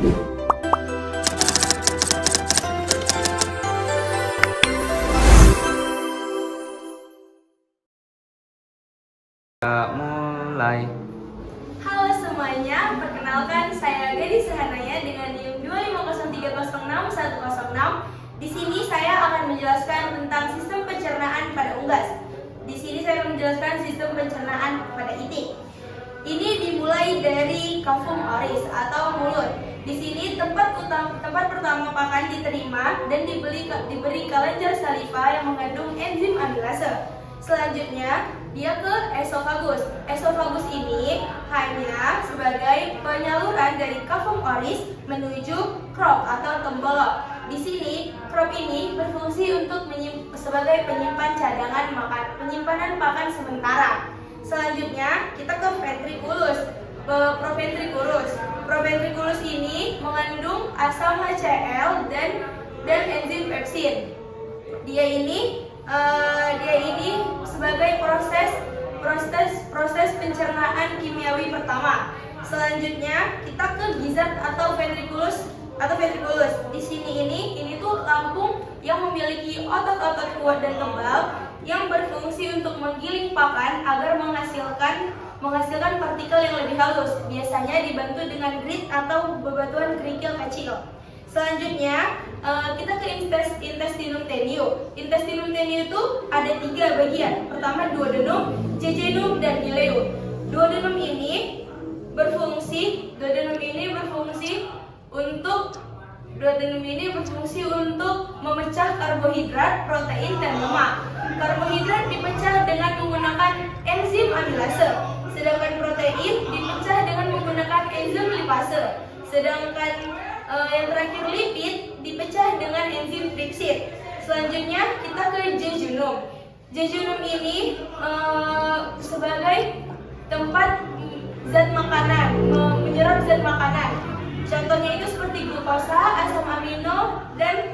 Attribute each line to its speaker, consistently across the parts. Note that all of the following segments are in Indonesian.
Speaker 1: Mulai.
Speaker 2: Halo semuanya, perkenalkan saya Gadis Sahanaya dengan NIM 250306106. Di sini saya akan menjelaskan tentang sistem pencernaan pada unggas. Di sini saya akan menjelaskan sistem pencernaan pada itik. Ini dimulai dari kafum oris atau mulut. Di sini tempat pertama pakan diterima dan diberi kelenjar saliva yang mengandung enzim amilase. Selanjutnya, dia ke esofagus. Esofagus ini hanya sebagai penyaluran dari kafum oris menuju crop atau tembolok. Di sini, crop ini berfungsi untuk sebagai penyimpan cadangan penyimpanan pakan sementara. Selanjutnya, kita ke ventriculus. Proventriculus ini mengandung asam HCl dan enzim pepsin. Dia ini sebagai proses pencernaan kimiawi pertama. Selanjutnya kita ke gizzard atau ventriculus. Di sini ini tuh lambung yang memiliki otot-otot kuat dan tebal yang berfungsi untuk menggiling pakan agar menghasilkan partikel yang lebih halus. Biasanya dibantu dengan grit atau bebatuan kerikil kecil. Selanjutnya kita ke intestinum tenue. Intestinum tenue itu ada 3 bagian. Pertama duodenum, jejunum, dan ileum. Duodenum ini berfungsi untuk memecah karbohidrat, protein, dan lemak. Karbohidrat dipecah dengan menggunakan enzim amilase, sedangkan protein dipecah dengan menggunakan enzim lipase. Sedangkan yang terakhir lipid dipecah dengan enzim tripsin. Selanjutnya kita ke jejunum. Jejunum ini sebagai tempat zat makanan, menyerap zat makanan. Contohnya itu seperti glukosa, asam amino, dan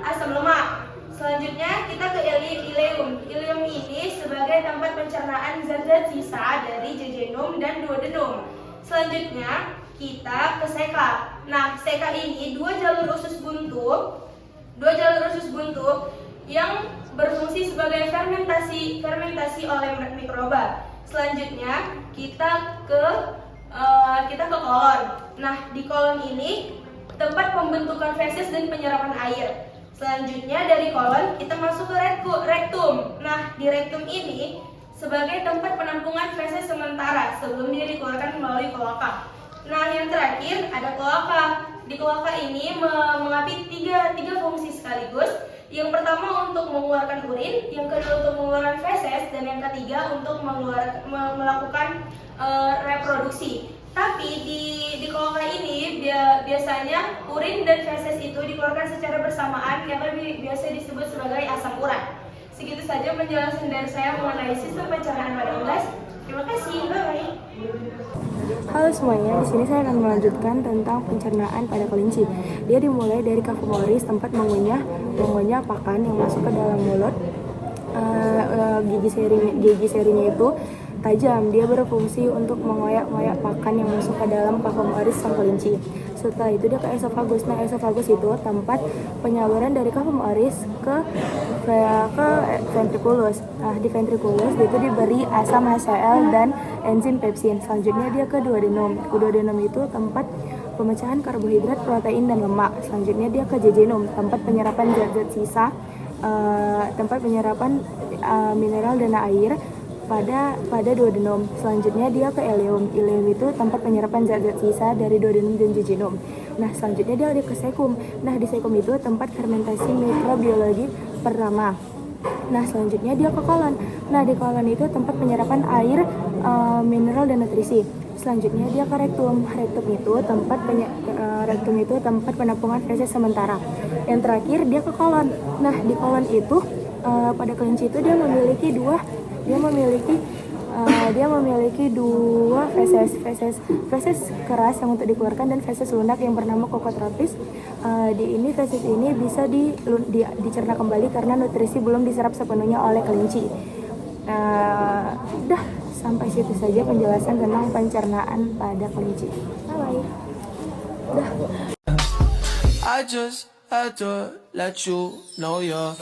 Speaker 2: asam lemak. Selanjutnya kita ke ileum. Ileum ini sebagai tempat pencernaan zat-zat sisa dari jejunum dan duodenum. Selanjutnya kita ke seka. Nah, seka ini dua jalur usus buntu yang berfungsi sebagai fermentasi oleh mikroba. Selanjutnya kita ke kolon. Nah, di kolon ini tempat pembentukan feses dan penyerapan air. Selanjutnya dari kolon kita masuk ke rektum. Nah, di rektum ini sebagai tempat penampungan feses sementara sebelum dia dikeluarkan melalui kloaka. Nah, yang terakhir ada kloaka. Di kloaka ini mengapit tiga fungsi sekaligus. Yang pertama untuk mengeluarkan urin, yang kedua untuk mengeluarkan feses, dan yang ketiga untuk melakukan reproduksi. Tapi di kloaka ini biasanya urin dan feses itu dikeluarkan secara bersamaan yang biasa disebut sebagai asam urat. Segitu saja penjelasan dari saya mengenai sistem pencernaan pada unggas. Terima kasih, bye.
Speaker 3: Halo semuanya, di sini saya akan melanjutkan tentang pencernaan pada kelinci. Dia dimulai dari kafum oris, tempat mengunyah pakan yang masuk ke dalam mulut. Gigi serinya itu tajam. Dia berfungsi untuk mengoyak-ngoyak pakan yang masuk ke dalam kafum oris sang kelinci. Setelah itu dia ke esofagus. Nah, esofagus itu tempat penyaluran dari kafum oris ke ventriculus. Nah, di ventriculus dia itu diberi asam HCl dan enzim pepsin. Selanjutnya dia ke duodenum. Duodenum itu tempat pemecahan karbohidrat, protein, dan lemak. Selanjutnya dia ke jejunum, tempat penyerapan zat-zat sisa, tempat penyerapan mineral dan air pada duodenum. Selanjutnya dia ke ileum. Ileum itu tempat penyerapan zat-zat sisa dari duodenum dan jejunum. Nah, selanjutnya dia ada ke sekum. Nah, di sekum itu tempat fermentasi mikrobiologi pertama. Nah, selanjutnya dia ke kolon. Nah, di kolon itu tempat penyerapan air, mineral, dan nutrisi. Selanjutnya dia ke rektum. Rektum itu tempat penampungan feses sementara. Yang terakhir dia ke kolon. Nah, di kolon itu pada kelinci itu dia memiliki dua feses keras yang untuk dikeluarkan dan feses lunak yang bernama kokotropis. Di feses ini bisa dicerna kembali karena nutrisi belum diserap sepenuhnya oleh kelinci. Sampai situ saja penjelasan tentang pencernaan pada kelinci. Bye.
Speaker 4: I just had to let you know you're